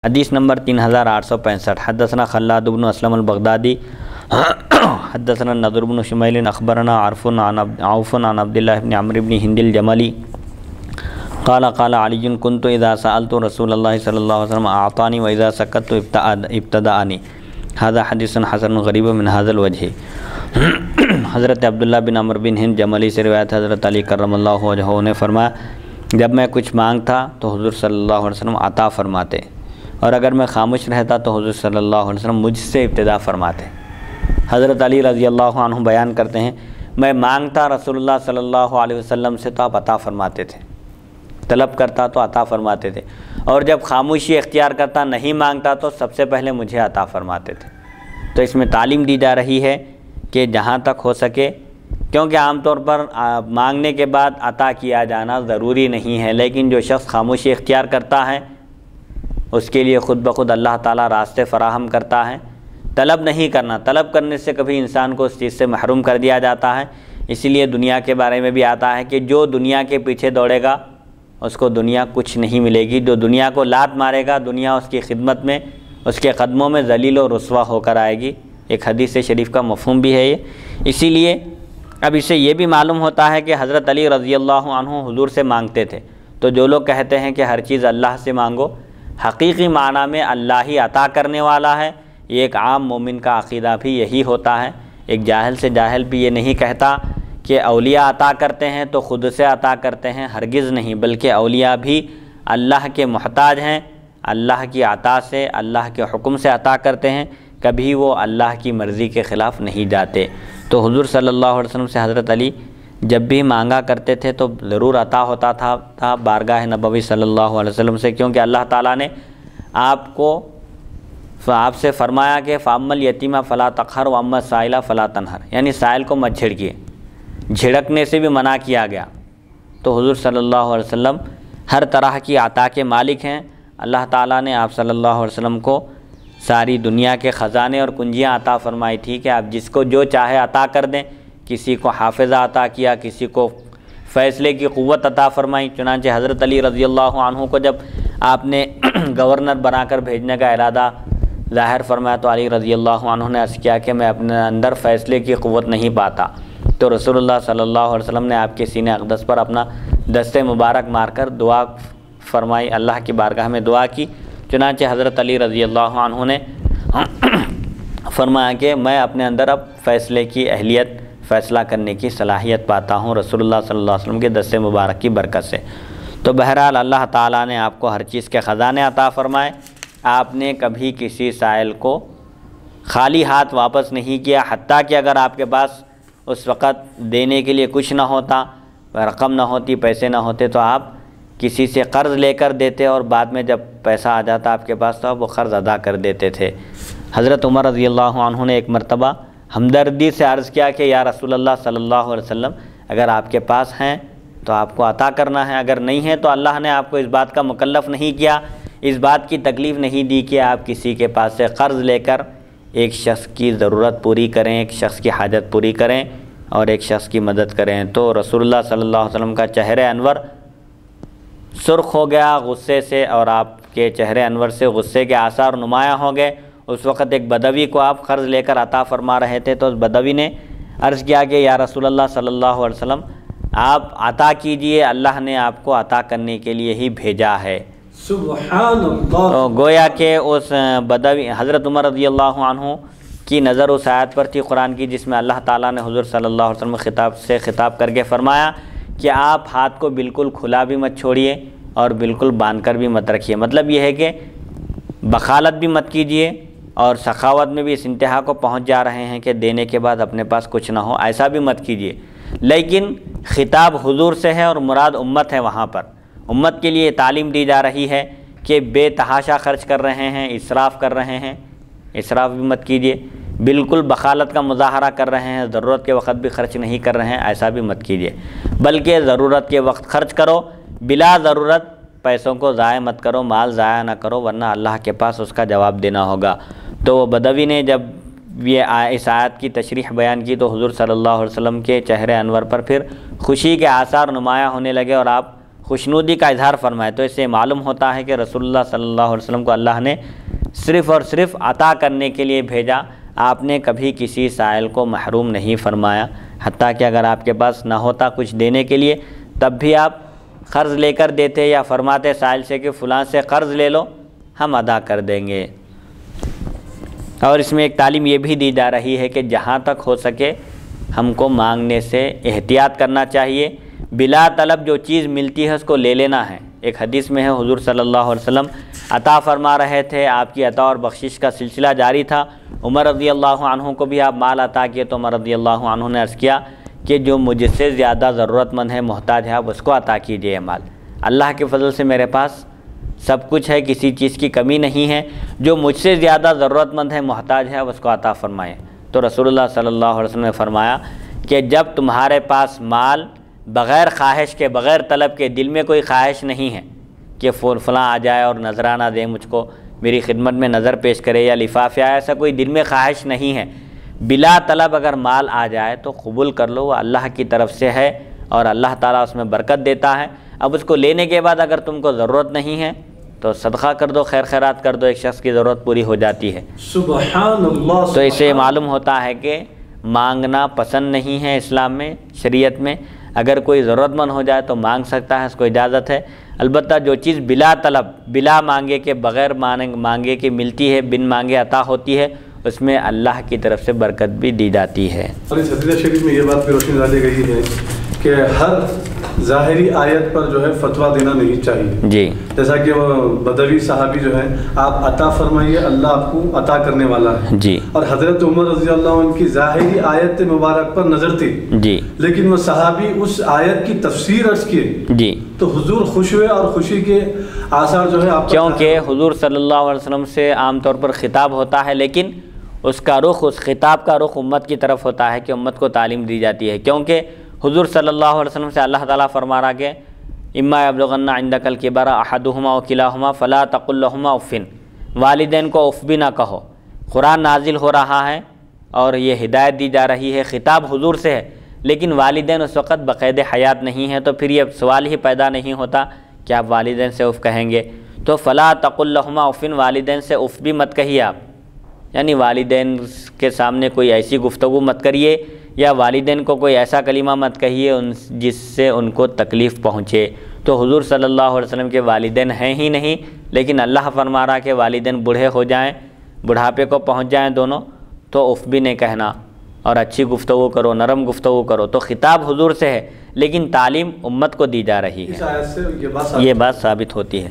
حدیث نمبر 3865 حدثنا خلاد بن اسلم البغدادی حدثنا النضر بن شمیل اخبرنا عوف عن عبد الله بن عمرو بن ہند الجملی قال علی كنت اذا سألت رسول اللہ صلی اللہ علیہ وسلم اعطانی واذا سکت ابتدأنی هذا حدیث حسن غریب من هذا الوجہ۔ حضرت عبداللہ بن عمرو بن ہند جملی سے روایت حضرت علی کرم اللہ وجہہ نے فرمایا جب میں کچھ مانگتا تو حضور صلی اللہ علیہ وسلم عطا فرماتے، اور اگر میں خاموش رہتا تو حضور صلی اللہ علیہ وسلم مجھ سے ابتدا فرماتے۔ حضرت علی رضی اللہ عنہ بیان کرتے ہیں میں مانگتا رسول اللہ صلی اللہ علیہ وسلم سے تو آپ عطا فرماتے تھے، طلب کرتا تو عطا فرماتے تھے، اور جب خاموشی اختیار کرتا نہیں مانگتا تو سب سے پہلے مجھے عطا فرماتے تھے۔ تو اس میں تعلیم دی جا رہی ہے کہ جہاں تک ہو سکے، کیونکہ عام طور پر مانگنے کے بعد عطا کیا جانا ضروری نہیں ہے، لیکن جو شخص خاموشی اختیار کرتا ہے اس کے لیے خود بخود اللہ تعالیٰ راستے فراہم کرتا ہے۔ طلب نہیں کرنا، طلب کرنے سے کبھی انسان کو اس چیز سے محروم کر دیا جاتا ہے۔ اسی لیے دنیا کے بارے میں بھی آتا ہے کہ جو دنیا کے پیچھے دوڑے گا اس کو دنیا کچھ نہیں ملے گی، جو دنیا کو لات مارے گا دنیا اس کی خدمت میں اس کے قدموں میں ذلیل و رسوا ہو کر آئے گی۔ ایک حدیث شریف کا مفہوم بھی ہے یہ۔ اسی لیے اب اس سے یہ بھی معلوم ہوتا ہے کہ حضرت علی رضی اللہ عنہ حضور سے مانگتے تھے۔ تو جو لوگ کہتے ہیں کہ ہر چیز اللہ سے مانگو، حقیقی معنی میں اللہ ہی عطا کرنے والا ہے، یہ ایک عام مومن کا عقیدہ بھی یہی ہوتا ہے۔ ایک جاہل سے جاہل بھی یہ نہیں کہتا کہ اولیاء عطا کرتے ہیں تو خود سے عطا کرتے ہیں، ہرگز نہیں، بلکہ اولیاء بھی اللہ کے محتاج ہیں، اللہ کی عطا سے اللہ کے حکم سے عطا کرتے ہیں، کبھی وہ اللہ کی مرضی کے خلاف نہیں جاتے۔ تو حضور صلی اللہ علیہ وسلم سے حضرت علی جب بھی مانگا کرتے تھے تو ضرور عطا ہوتا تھا بارگاہ نبوی صلی اللہ علیہ وسلم سے، کیونکہ اللہ تعالیٰ نے آپ سے فرمایا کہ فَأَمَّا الْيَتِيمَ فَلَا تَقْهَرْ وَأَمَّا السَّائِلَ فَلَا تَنْهَرْ، یعنی سائل کو مت جھڑکیے، جھڑکنے سے بھی منع کیا گیا۔ تو حضور صلی اللہ علیہ وسلم ہر طرح کی عطا کے مالک ہیں۔ اللہ تعالیٰ نے آپ صلی اللہ علیہ وسلم کو ساری دنیا کے خزانے اور کنجیاں عطا فرمائی تھی کہ آپ جس کو جو چاہے عطا کر دیں۔ کسی کو حافظہ عطا کیا، کسی کو فیصلے کی قوت عطا فرمائی۔ چنانچہ حضرت علی رضی اللہ عنہ کو جب آپ نے گورنر بنا کر بھیجنے کا ارادہ ظاہر فرمایا تو علی رضی اللہ عنہ نے عرض کیا کہ میں اپنے اندر فیصلے کی قوت نہیں پاتا۔ تو رسول اللہ صلی اللہ علیہ وسلم نے آپ کے سینہ اقدس پر اپنا دست مبارک مار کر دعا فرمائی، اللہ کی بارگاہ میں دعا کی۔ چنانچہ حضرت علی رضی اللہ عنہ نے فرمایا کہ میں اپنے اندر اب فیصلے کی اہلیت، فیصلہ کرنے کی صلاحیت پاتا ہوں رسول اللہ صلی اللہ علیہ وسلم کے دست مبارک کی برکت سے۔ تو بہرحال اللہ تعالیٰ نے آپ کو ہر چیز کے خزانے عطا فرمائے۔ آپ نے کبھی کسی سائل کو خالی ہاتھ واپس نہیں کیا، حتیٰ کہ اگر آپ کے پاس اس وقت دینے کے لیے کچھ نہ ہوتا، رقم نہ ہوتی، پیسے نہ ہوتے، تو آپ کسی سے قرض لے کر دیتے اور بعد میں جب پیسہ آ جاتا آپ کے پاس تو آپ وہ قرض ادا کر دیتے تھے۔ حضرت عمر رضی اللہ عنہ نے ایک مرتبہ ہمدردی سے عرض کیا کہ یا رسول اللہ صلی اللہ علیہ وسلم اگر آپ کے پاس ہیں تو آپ کو عطا کرنا ہے، اگر نہیں ہے تو اللہ نے آپ کو اس بات کا مکلف نہیں کیا، اس بات کی تکلیف نہیں دی کہ آپ کسی کے پاس سے قرض لے کر ایک شخص کی ضرورت پوری کریں، ایک شخص کی حاجت پوری کریں اور ایک شخص کی مدد کریں۔ تو رسول اللہ صلی اللہ علیہ وسلم کا چہرہ انور سرخ ہو گیا غصے سے، اور آپ کے چہرے انور سے غصے کے آثار نمایاں ہو گئے۔ اس وقت ایک بدوی کو آپ قرض لے کر عطا فرما رہے تھے، تو اس بدوی نے عرض کیا کہ یا رسول اللہ صلی اللہ علیہ وسلم آپ عطا کیجئے، اللہ نے آپ کو عطا کرنے کے لیے ہی بھیجا ہے۔ سبحان اللہ۔ تو گویا کہ اس بدوی حضرت عمر رضی اللہ عنہ کی نظر اس آیت پر تھی قرآن کی جس میں اللہ تعالیٰ نے حضور صلی اللہ علیہ وسلم خطاب کر کے فرمایا کہ آپ ہاتھ کو بالکل کھلا بھی مت چھوڑیے اور بالکل باندھ کر بھی مت رکھیے۔ مطلب یہ ہے کہ بخالت بھی مت کیجیے اور سخاوت میں بھی اس انتہا کو پہنچ جا رہے ہیں کہ دینے کے بعد اپنے پاس کچھ نہ ہو، ایسا بھی مت کیجیے۔ لیکن خطاب حضور سے ہے اور مراد امت ہے، وہاں پر امت کے لیے تعلیم دی جا رہی ہے کہ بے تحاشا خرچ کر رہے ہیں، اسراف کر رہے ہیں، اسراف بھی مت کیجیے۔ بالکل بخالت کا مظاہرہ کر رہے ہیں، ضرورت کے وقت بھی خرچ نہیں کر رہے ہیں، ایسا بھی مت کیجیے، بلکہ ضرورت کے وقت خرچ کرو، بلا ضرورت پیسوں کو ضائع مت کرو، مال ضائع نہ کرو، ورنہ اللہ کے پاس اس کا جواب دینا ہوگا۔ تو بدوی نے جب یہ اس آیت کی تشریح بیان کی تو حضور صلی اللہ علیہ وسلم کے چہرے انور پر پھر خوشی کے آثار نمایاں ہونے لگے اور آپ خوشنودی کا اظہار فرمائے۔ تو اس سے معلوم ہوتا ہے کہ رسول اللہ صلی اللہ علیہ وسلم کو اللہ نے صرف اور صرف عطا کرنے کے لیے بھیجا، آپ نے کبھی کسی سائل کو محروم نہیں فرمایا، حتیٰ کہ اگر آپ کے پاس نہ ہوتا کچھ دینے کے لیے تب بھی آپ قرض لے کر دیتے یا فرماتے سائل سے کہ فلاں سے قرض لے لو ہم ادا کر دیں گے۔ اور اس میں ایک تعلیم یہ بھی دی جا رہی ہے کہ جہاں تک ہو سکے ہم کو مانگنے سے احتیاط کرنا چاہیے، بلا طلب جو چیز ملتی ہے اس کو لے لینا ہے۔ ایک حدیث میں ہے حضور صلی اللہ علیہ وسلم عطا فرما رہے تھے، آپ کی عطا اور بخشش کا سلسلہ جاری تھا، عمر رضی اللہ عنہ کو بھی آپ مال عطا کیے تو عمر رضی اللہ عنہ نے عرض کیا کہ جو مجھ سے زیادہ ضرورت مند ہے، محتاج ہے، آپ اس کو عطا کیجئے یہ مال، اللہ کے فضل سے میرے پاس سب کچھ ہے، کسی چیز کی کمی نہیں ہے، جو مجھ سے زیادہ ضرورت مند ہے، محتاج ہے، اس کو عطا فرمائیں۔ تو رسول اللہ صلی اللہ علیہ وسلم نے فرمایا کہ جب تمہارے پاس مال بغیر خواہش کے، بغیر طلب کے، دل میں کوئی خواہش نہیں ہے کہ فلاں آ جائے اور نذرانہ دے مجھ کو، میری خدمت میں نظر پیش کرے یا لفافے آئے، ایسا کوئی دل میں خواہش نہیں ہے، بلا طلب اگر مال آ جائے تو قبول کر لو، وہ اللہ کی طرف سے ہے اور اللہ تعالیٰ اس میں برکت دیتا ہے۔ اب اس کو لینے کے بعد اگر تم کو ضرورت نہیں ہے تو صدقہ کر دو، خیر خیرات کر دو، ایک شخص کی ضرورت پوری ہو جاتی ہے۔ سبحان اللہ۔ تو اس سے معلوم ہوتا ہے کہ مانگنا پسند نہیں ہے اسلام میں، شریعت میں۔ اگر کوئی ضرورت مند ہو جائے تو مانگ سکتا ہے، اس کو اجازت ہے، البتہ جو چیز بلا طلب، بلا مانگے کے، بغیر مانگے کے ملتی ہے، بن مانگے عطا ہوتی ہے، اس میں اللہ کی طرف سے برکت بھی دی جاتی ہے۔ اور اس حدیث شریف میں یہ بات بھی روشنی ڈالی گئی ہے کہ ہر ظاہری آیت پر جو ہے فتویٰ دینا نہیں چاہیے۔ جی، جیسا کہ وہ بدوی صحابی جو ہے، آپ عطا فرمائیے، اللہ آپ کو عطا کرنے والا ہے۔ جی، اور حضرت عمر رضی اللہ عنہ کی ظاہری آیت مبارک پر نظر تھی، جی، لیکن وہ صحابی اس آیت کی تفسیر عرض کیے جی، تو حضور خوش ہوئے اور خوشی کے آثار جو ہے آپ پر، کیونکہ حضور صلی اللہ علیہ وسلم سے عام طور پر خطاب ہوتا ہے، لیکن اس کا رخ، اس خطاب کا رخ امت کی طرف ہوتا ہے کہ امت کو تعلیم دی جاتی ہے، کیونکہ حضور صلی اللہ علیہ وسلم سے اللہ تعالیٰ فرما رہا کہ اما یبلغن عندک الکبر احدہما وکلاہما فلا تقل لہما اف، والدین کو اف بھی نہ کہو۔ قرآن نازل ہو رہا ہے اور یہ ہدایت دی جا رہی ہے، خطاب حضور سے ہے، لیکن والدین اس وقت بقید حیات نہیں ہیں، تو پھر یہ سوال ہی پیدا نہیں ہوتا کہ آپ والدین سے اف کہیں گے۔ تو فلا تقل لہما اف، والدین سے اف بھی مت کہیے آپ، یعنی والدین کے سامنے کوئی ایسی گفتگو مت کریے یا والدین کو کوئی ایسا کلمہ مت کہیے جس سے ان کو تکلیف پہنچے۔ تو حضور صلی اللہ علیہ وسلم کے والدین ہیں ہی نہیں، لیکن اللہ فرما رہا کہ والدین بوڑھے ہو جائیں، بڑھاپے کو پہنچ جائیں دونوں، تو اف بھی نہیں کہنا اور اچھی گفتگو کرو، نرم گفتگو کرو۔ تو خطاب حضور سے ہے، لیکن تعلیم امت کو دی جا رہی ہے، اس آیت سے یہ بات ثابت ہوتی ہے۔